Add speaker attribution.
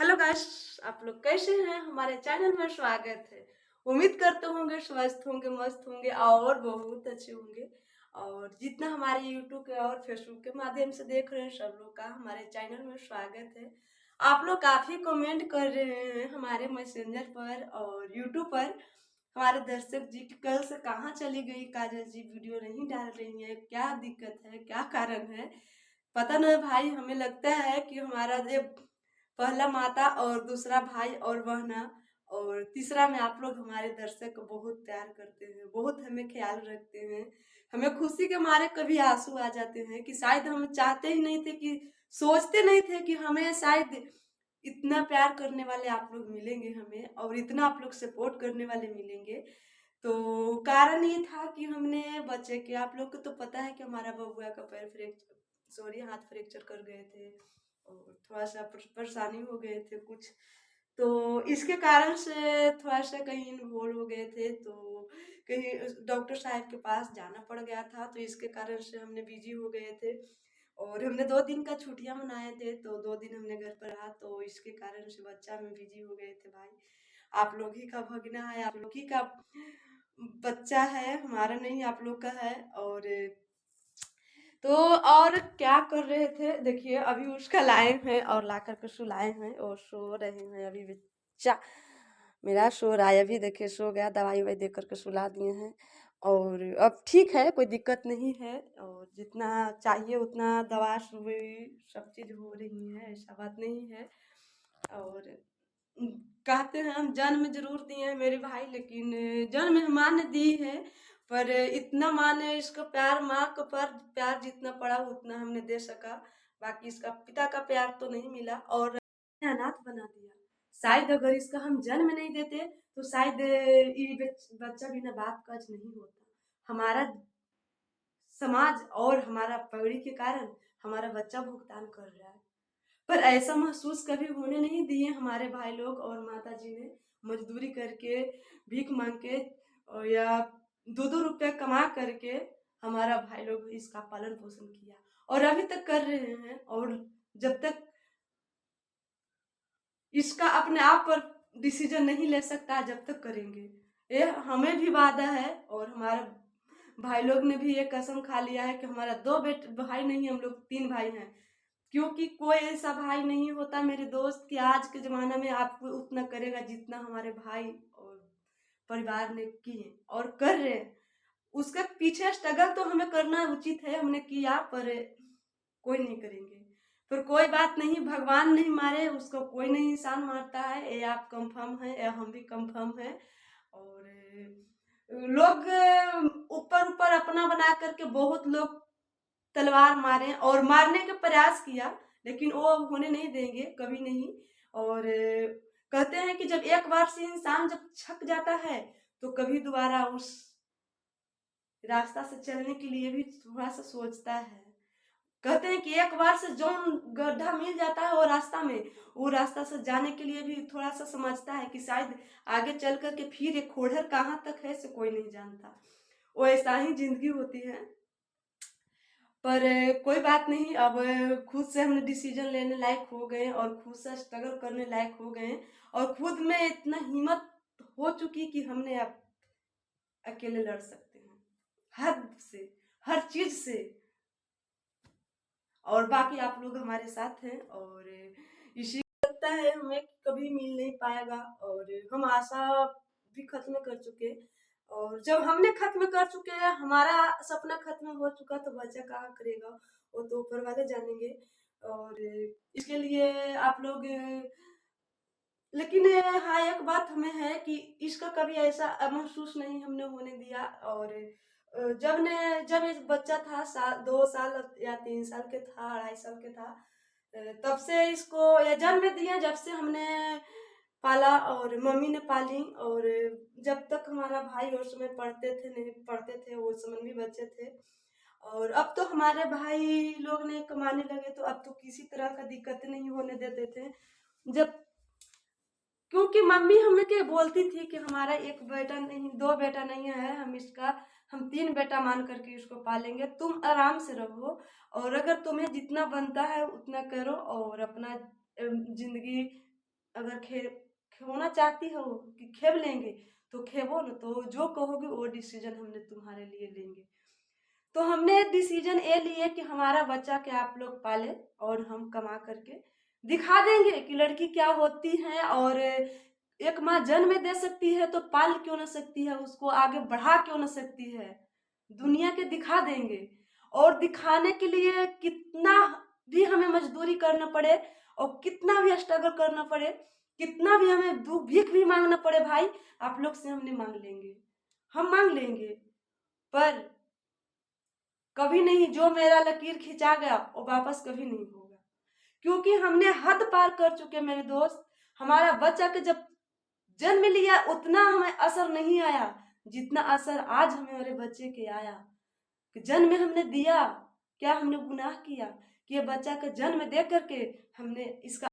Speaker 1: Hello guys, आप लोग कैसे हैं? हमारे चैनल में स्वागत है। उम्मीद करते होंगे स्वस्थ होंगे, मस्त होंगे और बहुत अच्छे होंगे। और जितना हमारे यूट्यूब के और फेसबुक के माध्यम से देख रहे हैं सब लोग का हमारे चैनल में स्वागत है। आप लोग काफी कमेंट कर रहे हैं हमारे मैसेंजर पर और यूट्यूब पर। हमारे दर्शक जी की कल से कहाँ चली गई काजल जी, वीडियो नहीं डाल रही है, क्या दिक्कत है, क्या कारण है? पता नहीं भाई, हमें लगता है कि हमारा जो पहला माता और दूसरा भाई और बहना और तीसरा में आप लोग हमारे दर्शक को बहुत प्यार करते हैं, बहुत हमें ख्याल रखते हैं। हमें खुशी के मारे कभी आंसू आ जाते हैं कि शायद हम चाहते ही नहीं थे, कि सोचते नहीं थे कि हमें शायद इतना प्यार करने वाले आप लोग मिलेंगे हमें, और इतना आप लोग सपोर्ट करने वाले मिलेंगे। तो कारण ये था कि हमने बच्चे के, आप लोग को तो पता है कि हमारा बबुआ का पैर फ्रैक्चर, सॉरी, हाथ फ्रैक्चर कर गए थे और थोड़ा सा परेशानी हो गए थे कुछ। तो इसके कारण से थोड़ा सा कहीं इन्वॉल्व हो गए थे, तो कहीं डॉक्टर साहब के पास जाना पड़ गया था, तो इसके कारण से हमने बिजी हो गए थे। और हमने 2 दिन का छुट्टियां मनाए थे, तो 2 दिन हमने घर पर रहा, तो इसके कारण से बच्चा में बिजी हो गए थे भाई। आप लोग ही का भगना है, आप लोग ही का बच्चा है, हमारा नहीं, आप लोग का है। और तो और क्या कर रहे थे, देखिए अभी उसका लाए हैं और ला करके सुलाए हैं और सो रहे हैं अभी बच्चा मेरा सो रहा है। अभी देखिए सो गया, दवाई ववाई दे करके सुला दिए हैं और अब ठीक है, कोई दिक्कत नहीं है। और जितना चाहिए उतना दवा सुई सब चीज़ हो रही है, ऐसा बात नहीं है। और कहते हैं हम जन्म जरूर दिए हैं मेरे भाई, लेकिन जन्म माँ ने दी है, पर इतना माँ ने इसका प्यार, माँ का पर प्यार जितना पड़ा उतना हमने दे सका। बाकी इसका पिता का प्यार तो नहीं मिला और अनाथ बना दिया। शायद अगर इसका हम जन्म नहीं देते तो शायद ये बच्चा बिना बाप का नहीं होता। हमारा समाज और हमारा पगड़ी के कारण हमारा बच्चा भुगतान कर रहा है, पर ऐसा महसूस कभी होने नहीं दिए हमारे भाई लोग और माता जी ने। मजदूरी करके, भीख मांग के और या 2-2 रुपए कमा करके हमारा भाई लोग इसका पालन पोषण किया और अभी तक कर रहे हैं। और जब तक इसका अपने आप पर डिसीजन नहीं ले सकता जब तक करेंगे। ये हमें भी वादा है और हमारा भाई लोग ने भी ये कसम खा लिया है कि हमारा 2 भाई नहीं, हम लोग 3 भाई हैं। क्योंकि कोई ऐसा भाई नहीं होता मेरे दोस्त कि आज के ज़माना में आपको उतना करेगा जितना हमारे भाई और परिवार ने किए और कर रहे हैं। उसके पीछे स्ट्रगल तो हमें करना उचित है, हमने किया, पर कोई नहीं करेंगे। पर कोई बात नहीं, भगवान नहीं मारे उसको, कोई नहीं इंसान मारता है, ये आप कंफर्म है, ये हम भी कंफर्म है। और लोग ऊपर ऊपर अपना बना करके बहुत लोग तलवार मारे और मारने का प्रयास किया, लेकिन वो होने नहीं देंगे, कभी नहीं। और कहते हैं कि जब एक बार से इंसान जब छक जाता है तो कभी दोबारा उस रास्ता से चलने के लिए भी थोड़ा सा सोचता है। कहते हैं कि एक बार से जो गड्ढा मिल जाता है वो रास्ता में, वो रास्ता से जाने के लिए भी थोड़ा सा समझता है कि शायद आगे चल करके फिर एक खोड़र कहाँ तक है से कोई नहीं जानता। वो ऐसा ही जिंदगी होती है। पर कोई बात नहीं, अब खुद से हमने डिसीजन लेने लायक हो गए और खुद से स्ट्रगल करने लायक हो गए और खुद में इतना हिम्मत हो चुकी कि हमने अब अकेले लड़ सकते हैं हद से, हर चीज से। और बाकी आप लोग हमारे साथ हैं और इसी लगता है हमें कि कभी मिल नहीं पाएगा और हम आशा भी खत्म कर चुके। और जब हमने खत्म कर चुके हैं, हमारा सपना खत्म हो चुका, तो बच्चा कहाँ करेगा, वो तो ऊपर वाले जानेंगे। और इसके लिए आप लोग लेकिन हाँ, एक बात हमें है कि इसका कभी ऐसा महसूस नहीं हमने होने दिया। और जब ये बच्चा था 2 साल या 3 साल के था, 2.5 साल के था, तब से इसको या जन्म दिया, जब से हमने पाला और मम्मी ने पाली। और जब तक हमारा भाई उस समय पढ़ते थे, नहीं पढ़ते थे, वो समय भी बच्चे थे। और अब तो हमारे भाई लोग ने कमाने लगे, तो अब तो किसी तरह का दिक्कत नहीं होने देते थे। जब क्योंकि मम्मी हमें के बोलती थी कि हमारा एक बेटा नहीं, 2 बेटा नहीं है, हम 3 बेटा मान करके इसको पालेंगे, तुम आराम से रहो और अगर तुम्हें जितना बनता है उतना करो और अपना जिंदगी अगर होना चाहती हो कि खेब लेंगे तो खेबो न, तो जो कहोगे वो डिसीजन हमने तुम्हारे लिए लेंगे। तो हमने डिसीजन ये लिए कि हमारा बच्चा के आप लोग पाले और हम कमा करके दिखा देंगे कि लड़की क्या होती है। और एक माँ जन्म दे सकती है तो पाल क्यों ना सकती है, उसको आगे बढ़ा क्यों ना सकती है, दुनिया के दिखा देंगे। और दिखाने के लिए कितना भी हमें मजदूरी करना पड़े और कितना भी स्ट्रगल करना पड़े, कितना भी हमें दुख भीख भी मांगना पड़े भाई, आप लोग से हमने मांग लेंगे, हम मांग लेंगे। पर कभी नहीं, जो मेरा लकीर खिंचा गया वो वापस कभी नहीं होगा, क्योंकि हमने हद पार कर चुके मेरे दोस्त। हमारा बच्चा के जब जन्म लिया उतना हमें असर नहीं आया जितना असर आज हमें मेरे बच्चे के आया। कि जन्म हमने दिया, क्या हमने गुनाह किया कि ये बच्चा का जन्म दे करके हमने इसका